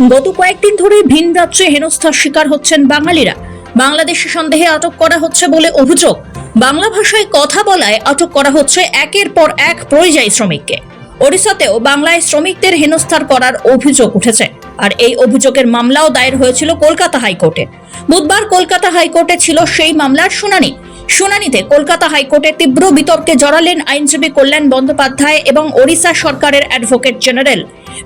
গত কয়েকদিন ধরে ভিন রাজ্যে হেনস্থার শিকার হচ্ছেন বাঙালিরা। বাংলাদেশি সন্দেহে আটক করা হচ্ছে বলে অভিযোগ। বাংলা ভাষায় কথা বলায় আটক করা হচ্ছে একের পর এক পরিযায়ী শ্রমিককে। ওড়িশাতেও বাংলায় শ্রমিকদের হেনস্থার করার অভিযোগ উঠেছে, আর এই অভিযোগের মামলাও দায়ের হয়েছিল কলকাতা হাইকোর্টে। বুধবার কলকাতা হাইকোর্টে ছিল সেই মামলার শুনানিতে কলকাতা হাইকোর্টে তীব্র বিতর্কে জড়ালেন আইনজীবী কল্যাণ বন্দ্যোপাধ্যায় এবং ওড়িশা সরকারের অ্যাডভোকেট জেনারেল।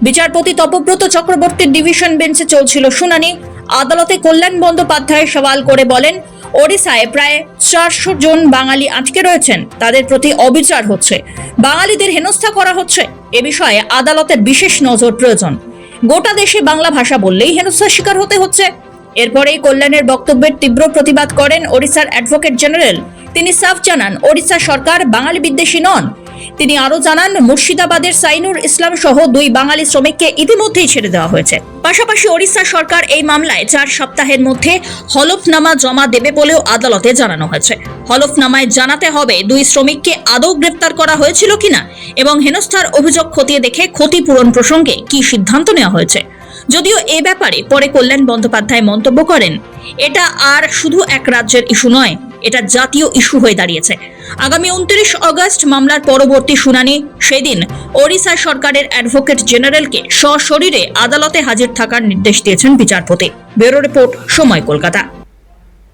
বিচারপতি তপব্রত চক্রবর্তীর ডিভিশন বেঞ্চে চলছিল শুনানি। আদালতে কল্যাণ বন্দ্যোপাধ্যায় সওয়াল করে বলেন, ওড়িশায় প্রায় 400 জন বাঙালি আটকে রয়েছেন, তাদের প্রতি অবিচার হচ্ছে, বাঙালিদের হেনস্থা করা হচ্ছে। এ বিষয়ে আদালতের বিশেষ নজর প্রয়োজন। গোটা দেশে বাংলা ভাষা বললেই হেনস্থার শিকার হতে হচ্ছে। এরপরেই কল্যাণের বক্তব্যের তীব্র প্রতিবাদ করেন ওড়িশার অ্যাডভোকেট জেনারেল। তিনি সাফ জানান, ওড়িশা সরকার বাঙালি বিদ্বেষী নন। তিনি আরো জানান, মুর্শিদাবাদের সাইনুর ইসলাম সহ 2 বাঙালি শ্রমিককে ইতিমধ্যেই ছেড়ে দেওয়া হয়েছে। পাশাপাশি ওড়িশা সরকার এই মামলায় 4 সপ্তাহের মধ্যে হলফনামা জমা দেবে বলেও আদালতে জানানো হয়েছে। হলফনামায় জানাতে হবে 2 শ্রমিককে আদৌ গ্রেপ্তার করা হয়েছিল কিনা এবং হেনস্থার অভিযোগ খতিয়ে দেখে ক্ষতিপূরণ প্রসঙ্গে কি সিদ্ধান্ত নেওয়া হয়েছে। যদিও এ ব্যাপারে পরে কল্যাণ বন্দ্যোপাধ্যায় মন্তব্য করেন, এটা আর শুধু এক রাজ্যের ইস্যু নয়, এটা জাতীয় ইস্যু হয়ে দাঁড়িয়েছে। আগামী 29 আগস্ট মামলার পরবর্তী শুনানি। সেদিন ওড়িশা সরকারের অ্যাডভোকেট জেনারেলকে সশরীরে আদালতে হাজির থাকার নির্দেশ দিয়েছেন বিচারপতি। ব্যুরো রিপোর্ট, সময়, কলকাতা।